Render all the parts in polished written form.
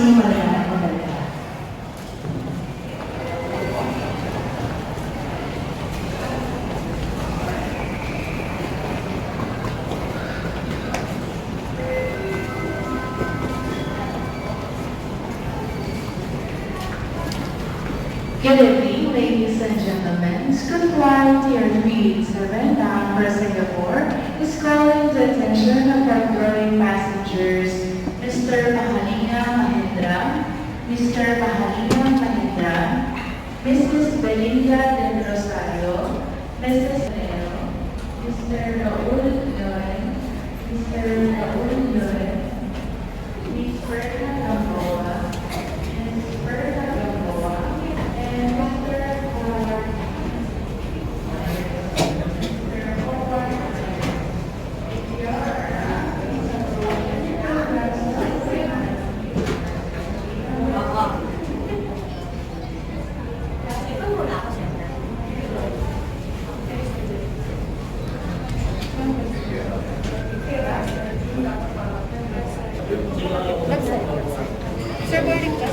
muling magandang. Good evening, ladies and gentlemen. Scoot flight Tier 387 bound for Singapore is calling the attention of our growing passengers, Mr. Mahalinga Mahindra, Mr. Mahalinga Mahindra, Mrs. Belinda Del Rosario, Mrs. Leo, Mr. Raul Loren, Mr. Raul Loren, Ms. Berta Gamboa, Ms. Berta Gamboa, and Mr. Howard. Mr. Howard. If you are Sir, boarding pass.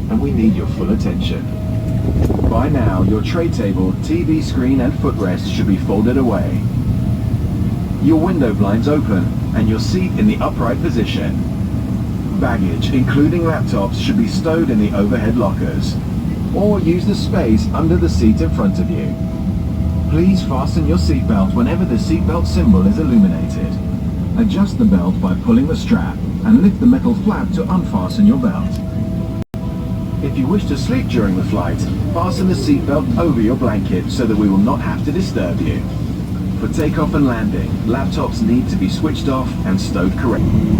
And we need your full attention. By now, your tray table, TV screen and footrest should be folded away. Your window blinds open and your seat in the upright position. Baggage, including laptops, should be stowed in the overhead lockers, or use the space under the seat in front of you. Please fasten your seatbelt whenever the seatbelt symbol is illuminated. Adjust the belt by pulling the strap and lift the metal flap to unfasten your belt. If you wish to sleep during the flight, fasten the seatbelt over your blanket so that we will not have to disturb you. For takeoff and landing, laptops need to be switched off and stowed correctly.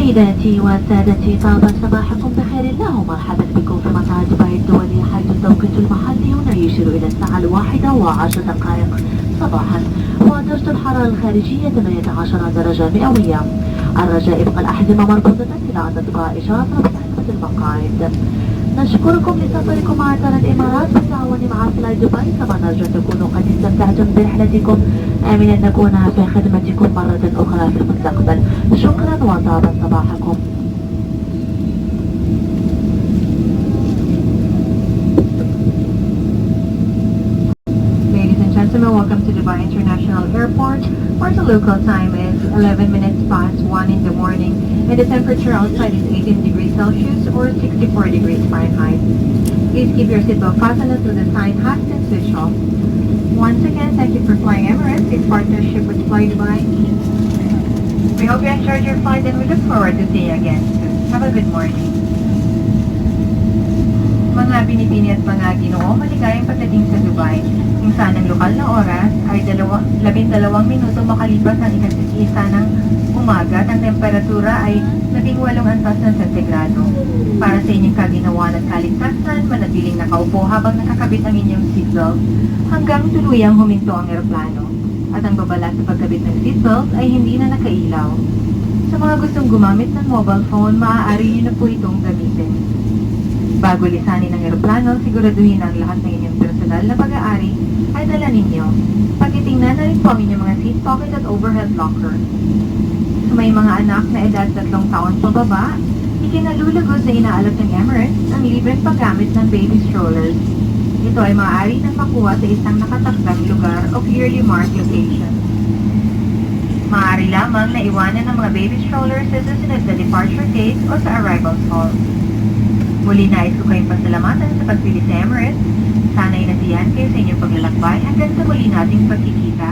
سيداتي وسادتي، طاب صباحكم بخير الله ومرحبا بكم في مطار دبي الدولي، حيث التوقيت المحلي هنا يشير إلى الساعة 1:10 صباحا، ودرجة الحرارة الخارجية 18 درجة مئوية. الرجاء يبقى الأحزمة مربوطة إلى أن تبقى إشارة رفع المقاعد. نشكركم لسفركم مع طيران الإمارات بالتعاون مع فلاي دبي، كما نرجو أن تكونوا قد استمتعتم برحلتكم، آمل أن نكون في خدمتكم مرة أخرى في المستقبل. شكرا وطاب صباحكم. Ladies and gentlemen, welcome to Dubai International Airport, where the local time is 11 minutes past 1 in the morning, and the temperature outside is 18 degrees Celsius or 64 degrees Fahrenheit. Please keep your seatbelt fastened until the sign has been switched off. Once again, thank you for flying Emirates in partnership with Fly Dubai. We hope you enjoyed your flight and we look forward to seeing you again soon. Have a good morning. Mga binibini at mga ginoo, maligayang pagdating sa Dubai. Kung saan ang lokal na oras ay 12 minuto makalipas ang ika-1 ng umaga at ang temperatura ay 18 antas ng sentigrado. Para sa inyong kaginawan at kaligtasan, manatiling nakaupo habang nakakabit ang inyong seatbelt hanggang tuluyang huminto ang eroplano. At ang babala sa pagkabit ng seatbelt ay hindi na nakailaw. Sa mga gustong gumamit ng mobile phone, maaari niyo na po itong gamitin. Bago lisanin ang eroplano, siguraduhin ang lahat ng inyong personal na pag-aari ay dala ninyo. Pagtitingnan na rin po ang inyong mga seat pocket at overhead locker. Sa may mga anak na edad 3 taon pababa, ikinalulugod na inaalok ng Emirates ang libreng paggamit ng baby strollers. Ito ay maaari nang makuha sa isang nakatakdang lugar o clearly marked location. Maaari lamang na iwanan ng mga baby strollers sa susunod na departure gate o sa arrivals hall. Muli nais ko kayong pasalamatan sa pagpili sa Emirates. Sana'y nasiyahan kayo sa inyong paglalakbay hanggang sa muli nating pagkikita.